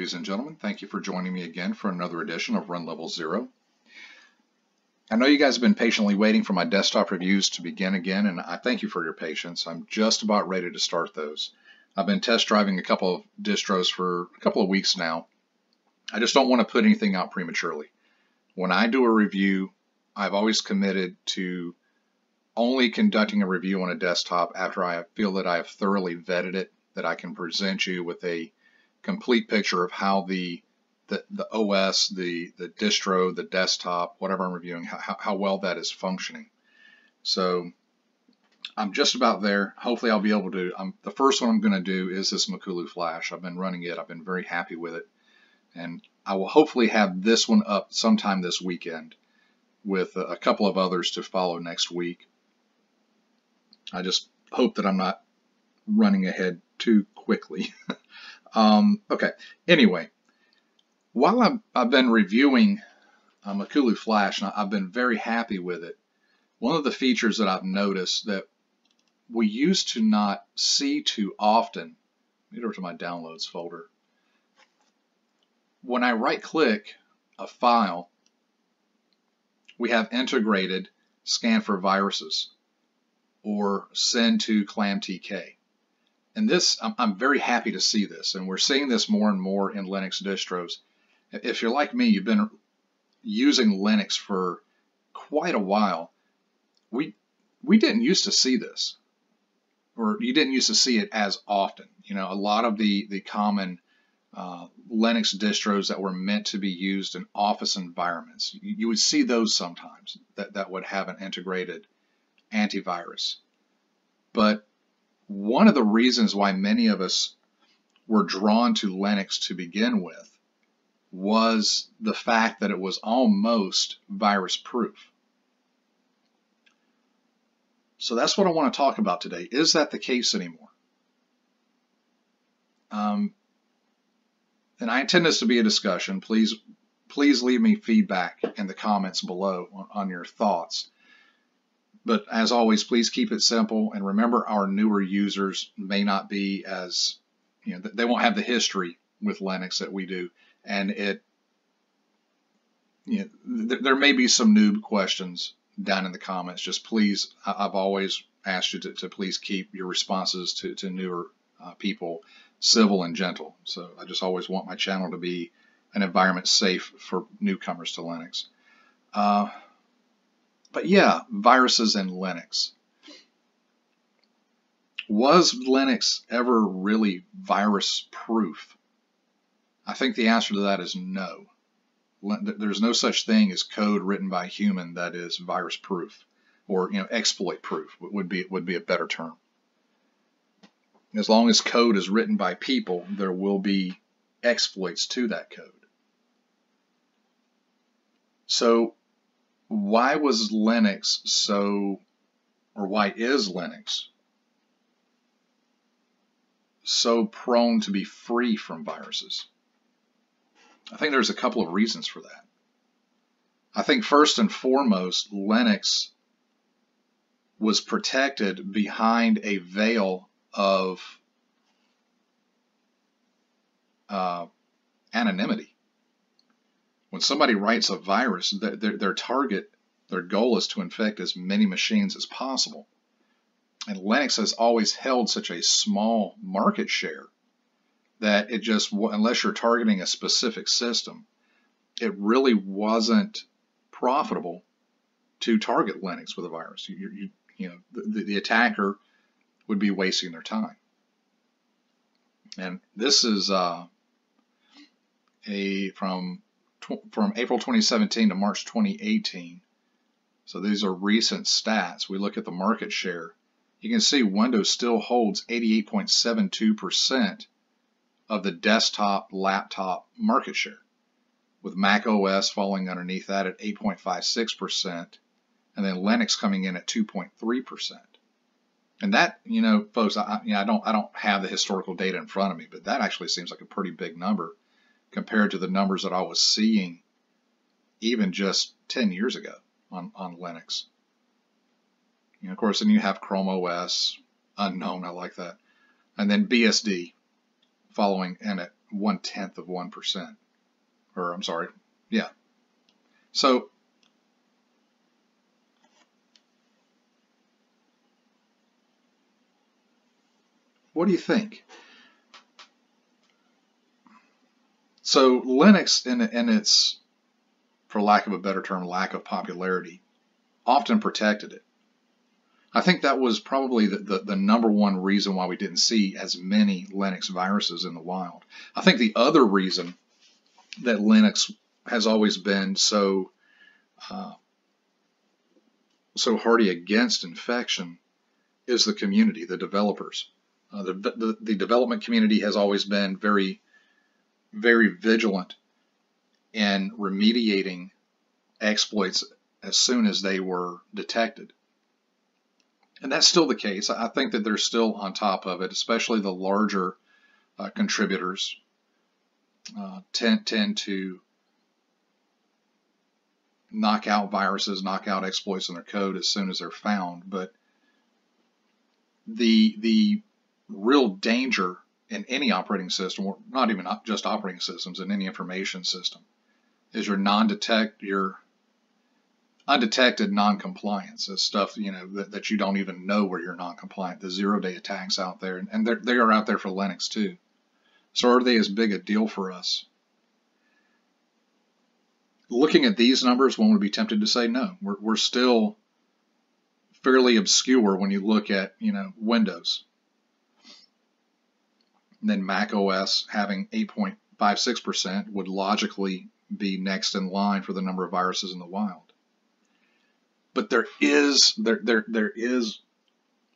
ladies and gentlemen. Thank you for joining me again for another edition of Run Level 0. I know you guys have been patiently waiting for my desktop reviews to begin again, and I thank you for your patience. I'm just about ready to start those. I've been test driving a couple of distros for a couple of weeks now. I just don't want to put anything out prematurely. When I do a review, I've always committed to only conducting a review on a desktop after I feel that I have thoroughly vetted it, that I can present you with a complete picture of how the OS, the distro, the desktop, whatever I'm reviewing, how well that is functioning. So I'm just about there. Hopefully I'll be able to. The first one I'm going to do is this Makulu Flash. I've been running it. I've been very happy with it. And I will hopefully have this one up sometime this weekend with a couple of others to follow next week. I just hope that I'm not running ahead too quickly. Okay, anyway, while I've been reviewing Makulu Flash, and I've been very happy with it, one of the features that I've noticed that we used to not see too often, get over to my downloads folder, when I right-click a file, we have integrated scan for viruses or send to ClamTK. And this, I'm very happy to see this, and we're seeing this more and more in Linux distros. If you're like me, you've been using Linux for quite a while, we didn't used to see this, or you didn't used to see it as often. You know, a lot of the common Linux distros that were meant to be used in office environments, you would see those sometimes that would have an integrated antivirus. But one of the reasons why many of us were drawn to Linux to begin with was the fact that it was almost virus proof. So that's what I want to talk about today. Is that the case anymore? And I intend this to be a discussion. Please leave me feedback in the comments below on your thoughts. But as always, please keep it simple, and remember, our newer users may not be as, they won't have the history with Linux that we do, and there may be some noob questions down in the comments. Just please, I've always asked you to please keep your responses to newer people civil and gentle. So I just always want my channel to be an environment safe for newcomers to Linux. But yeah, viruses in Linux. Was Linux ever really virus proof? I think the answer to that is no. There's no such thing as code written by a human that is virus proof, or exploit proof would be a better term. As long as code is written by people, there will be exploits to that code. So why was Linux why is Linux so prone to be free from viruses? I think there's a couple of reasons for that. I think first and foremost, Linux was protected behind a veil of anonymity. When somebody writes a virus, their goal is to infect as many machines as possible. And Linux has always held such a small market share that it just, unless you're targeting a specific system, it really wasn't profitable to target Linux with a virus. The attacker would be wasting their time. And this is from April 2017 to March 2018. So these are recent stats. We look at the market share. You can see Windows still holds 88.72% of the desktop laptop market share, with Mac OS falling underneath that at 8.56%, and then Linux coming in at 2.3%. And that, folks, I don't have the historical data in front of me, but that actually seems like a pretty big number compared to the numbers that I was seeing even just 10 years ago on Linux. Of course, then you have Chrome OS, unknown, I like that, and then BSD following in it 1/10 of 1%. Or I'm sorry, yeah. So what do you think? So Linux, in its, for lack of a better term, lack of popularity, often protected it. I think that was probably the number one reason why we didn't see as many Linux viruses in the wild. I think the other reason that Linux has always been so hardy against infection is the community, the developers. The development community has always been very, very vigilant in remediating exploits as soon as they were detected. And that's still the case. I think that they're still on top of it, especially the larger contributors tend to knock out viruses, knock out exploits in their code as soon as they're found. But the real danger in any operating system, or not even just operating systems, in any information system, is your undetected non-compliance. It's stuff that you don't even know where you're non-compliant. The zero-day attacks out there, and they are out there for Linux too. So are they as big a deal for us? Looking at these numbers, one would be tempted to say no. We're still fairly obscure when you look at Windows. And then Mac OS having 8.56% would logically be next in line for the number of viruses in the wild. But there is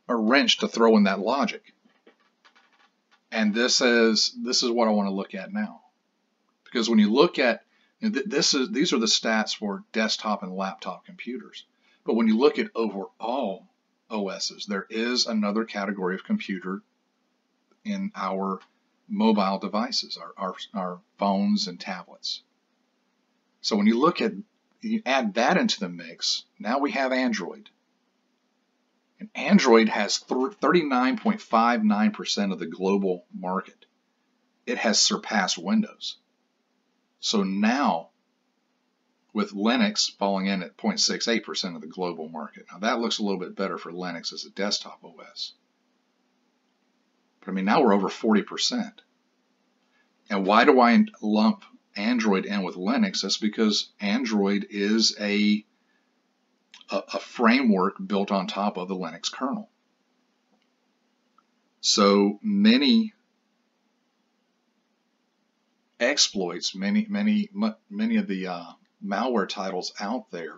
a wrench to throw in that logic, and this is what I want to look at now, because when you look at these are the stats for desktop and laptop computers, but when you look at overall OSs, there is another category of computer in our mobile devices, our phones and tablets. So when you add that into the mix, now we have Android. And Android has 39.59% of the global market. It has surpassed Windows. So now, with Linux falling in at 0.68% of the global market. Now that looks a little bit better for Linux as a desktop OS. But I mean, now we're over 40%. And why do I lump Android in with Linux? That's because Android is a framework built on top of the Linux kernel. So many exploits, many of the malware titles out there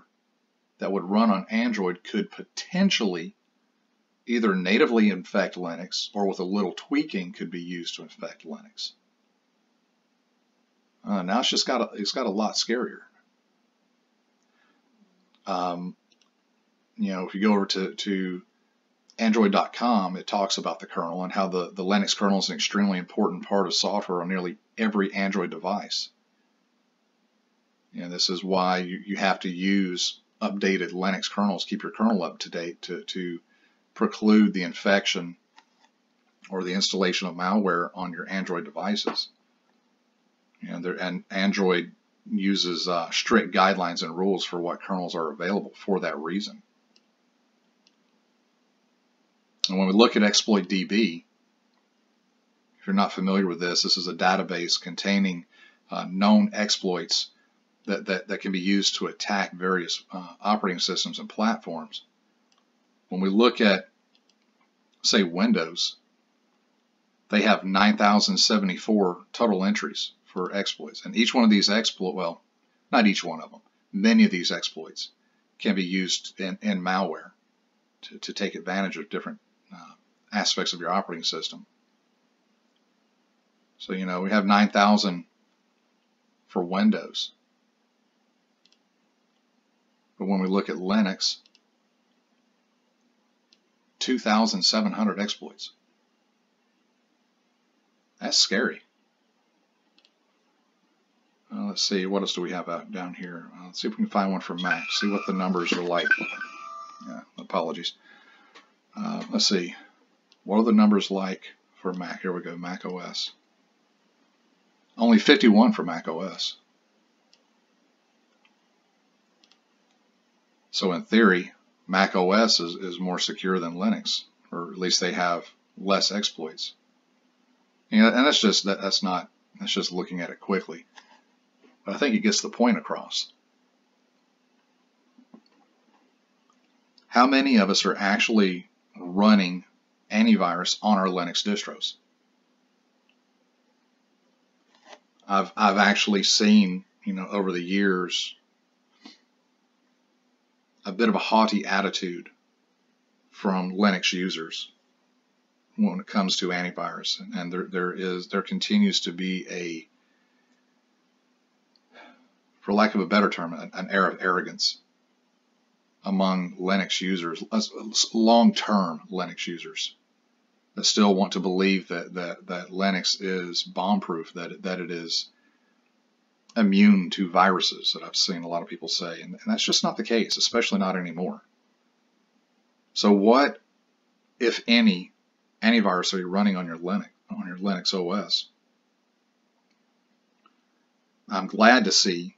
that would run on Android could potentially either natively infect Linux, or with a little tweaking could be used to infect Linux. Now it's got a lot scarier. If you go over to Android.com, it talks about the kernel and how the Linux kernel is an extremely important part of software on nearly every Android device. And this is why you have to use updated Linux kernels, keep your kernel up to date to preclude the infection or the installation of malware on your Android devices. And Android uses strict guidelines and rules for what kernels are available for that reason. And when we look at ExploitDB, if you're not familiar with this is a database containing known exploits that can be used to attack various operating systems and platforms. When we look at, say, Windows, they have 9,074 total entries for exploits. And each one of these exploits, well, not each one of them, many of these exploits can be used in malware to take advantage of different aspects of your operating system. So, we have 9,000 for Windows. But when we look at Linux, 2,700 exploits. That's scary. Let's see, what else do we have out down here? Let's see if we can find one for Mac, see what the numbers are like. Apologies. Let's see, what are the numbers like for Mac? Here we go, Mac OS. Only 51 for Mac OS. So in theory, Mac OS is more secure than Linux, or at least they have less exploits. And that's just that's just looking at it quickly. But I think it gets the point across. How many of us are actually running antivirus on our Linux distros? I've actually seen, over the years, a bit of a haughty attitude from Linux users when it comes to antivirus, and there continues to be for lack of a better term, an air of arrogance among Linux users, long-term Linux users, that still want to believe that Linux is bomb-proof, that it is immune to viruses, that I've seen a lot of people say, and that's just not the case, especially not anymore. So what, if any, antivirus are you running on your Linux OS? I'm glad to see,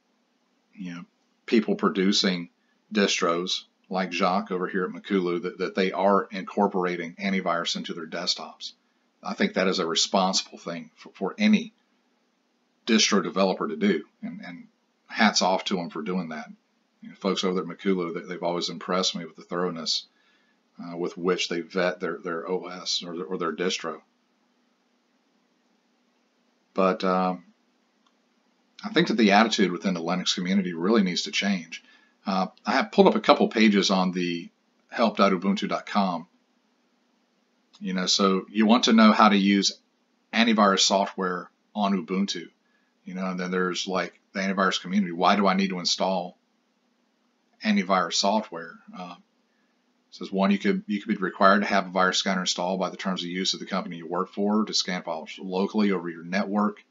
people producing distros like Jacques over here at Makulu that they are incorporating antivirus into their desktops. I think that is a responsible thing for any distro developer to do, and hats off to them for doing that. Folks over there at Makulu, they've always impressed me with the thoroughness with which they vet their OS or their distro. But I think that the attitude within the Linux community really needs to change. I have pulled up a couple pages on the help.ubuntu.com. So you want to know how to use antivirus software on Ubuntu. And then there's like the antivirus community. Why do I need to install antivirus software? It says one, you could be required to have a virus scanner installed by the terms of use of the company you work for to scan files locally over your network.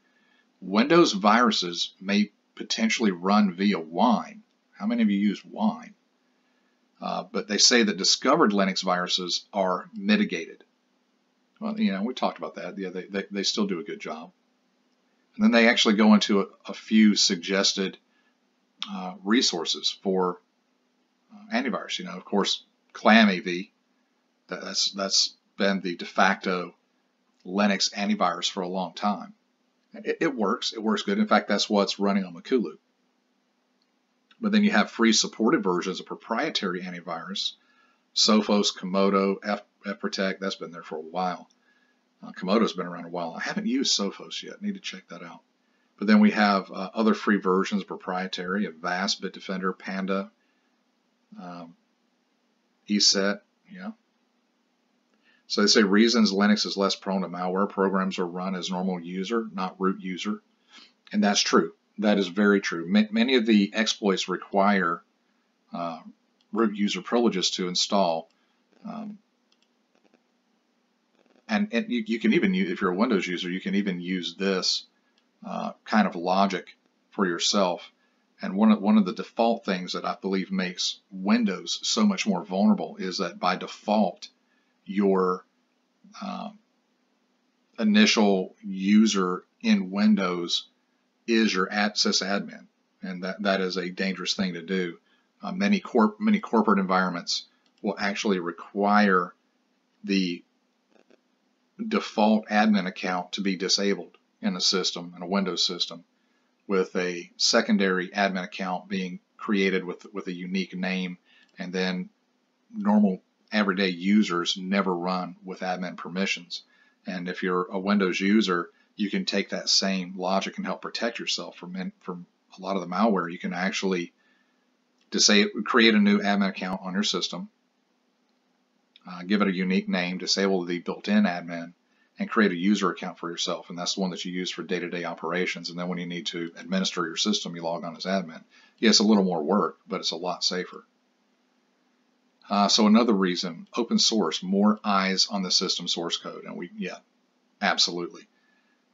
Windows viruses may potentially run via Wine. How many of you use Wine? But they say that discovered Linux viruses are mitigated. Well, we talked about that. Yeah, they still do a good job. And then they actually go into a few suggested resources for antivirus. Of course, ClamAV, that's been the de facto Linux antivirus for a long time. It works. It works good. In fact, that's what's running on Makulu. But then you have free supported versions of proprietary antivirus. Sophos, Komodo, FProtect, that's been there for a while. Komodo's been around a while. I haven't used Sophos yet. Need to check that out. But then we have other free versions, proprietary, of Avast, Bitdefender, Panda, ESET, So they say reasons Linux is less prone to malware. Programs are run as normal user, not root user. And that's true. That is very true. Many of the exploits require root user privileges to install. And you can even use, if you're a Windows user, you can even use this kind of logic for yourself. And one of the default things that I believe makes Windows so much more vulnerable is that by default, your initial user in Windows is your sysadmin, and that is a dangerous thing to do. Many corporate environments will actually require the default admin account to be disabled in a system, in a Windows system, with a secondary admin account being created with a unique name, and then normal everyday users never run with admin permissions. And if you're a Windows user, you can take that same logic and help protect yourself from a lot of the malware. You can actually create a new admin account on your system, give it a unique name, disable the built-in admin, and create a user account for yourself. And that's the one that you use for day-to-day operations. And then when you need to administer your system, you log on as admin. Yes, a little more work, but it's a lot safer. So another reason, open source, more eyes on the system source code. And absolutely.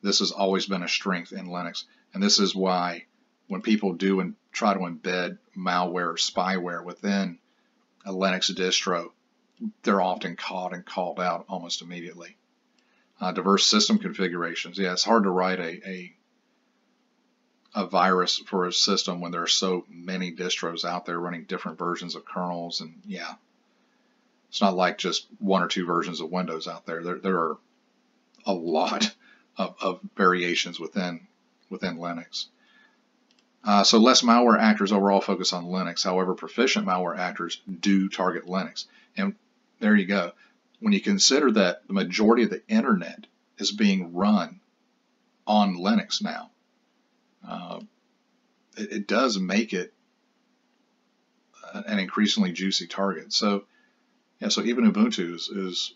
This has always been a strength in Linux. And this is why when people do and try to embed malware or spyware within a Linux distro, they're often caught and called out almost immediately. Diverse system configurations. Yeah, it's hard to write a a virus for a system when there are so many distros out there running different versions of kernels. And yeah, it's not like just one or two versions of Windows out there. There are a lot of variations within Linux. So less malware actors overall focus on Linux. However, proficient malware actors do target Linux. And there you go. When you consider that the majority of the internet is being run on Linux now, it does make it an increasingly juicy target. So yeah, so even Ubuntu is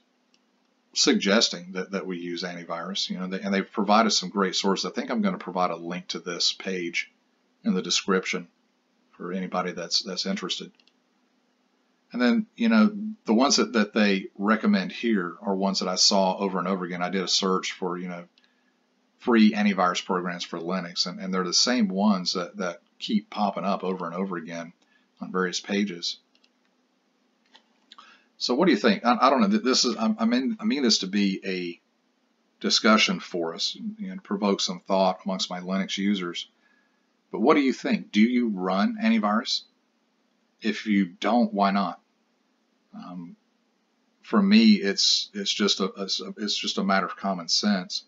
suggesting that we use antivirus. You know, and they've provided some great sources. I think I'm going to provide a link to this page in the description for anybody that's interested. And then, you know, the ones that they recommend here are ones that I saw over and over again. I did a search for, you know, free antivirus programs for Linux, and they're the same ones that keep popping up over and over again on various pages. So what do you think? I don't know. This is I mean this to be a discussion for us, you know, to provoke some thought amongst my Linux users. But what do you think? Do you run antivirus? If you don't, why not? For me, it's just a matter of common sense.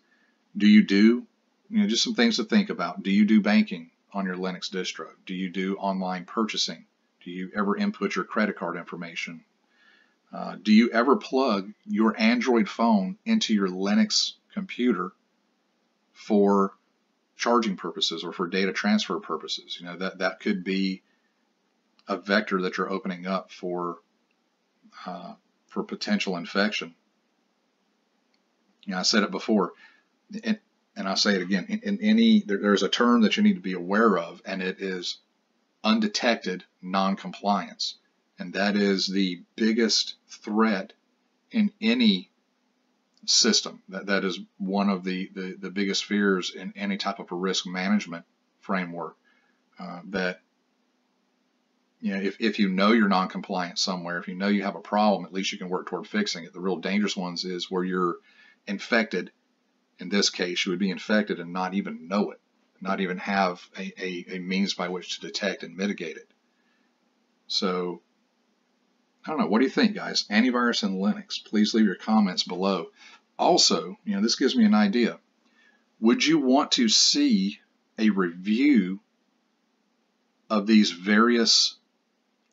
Do you do, you know, just some things to think about. Do you do banking on your Linux distro? Do you do online purchasing? Do you ever input your credit card information? Do you ever plug your Android phone into your Linux computer for charging purposes or for data transfer purposes? You know, that could be a vector that you're opening up for potential infection. You know, I said it before, and I'll say it again. There's a term that you need to be aware of, and it is undetected non-compliance, and that is the biggest threat in any system. That is one of the biggest fears in any type of a risk management framework. That, you know, if you know you're non-compliant somewhere, if you know you have a problem, at least you can work toward fixing it. The real dangerous ones is where you're infected. In this case, you would be infected and not even know it, not even have a means by which to detect and mitigate it. So, I don't know. What do you think, guys? Antivirus and Linux. Please leave your comments below. Also, you know, this gives me an idea. Would you want to see a review of these various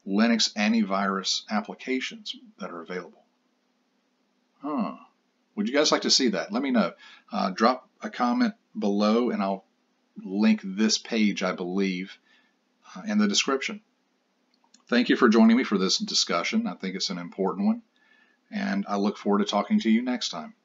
Linux antivirus applications that are available? Would you guys like to see that? Let me know. Drop a comment below and I'll link this page, I believe, in the description. Thank you for joining me for this discussion. I think it's an important one, and I look forward to talking to you next time.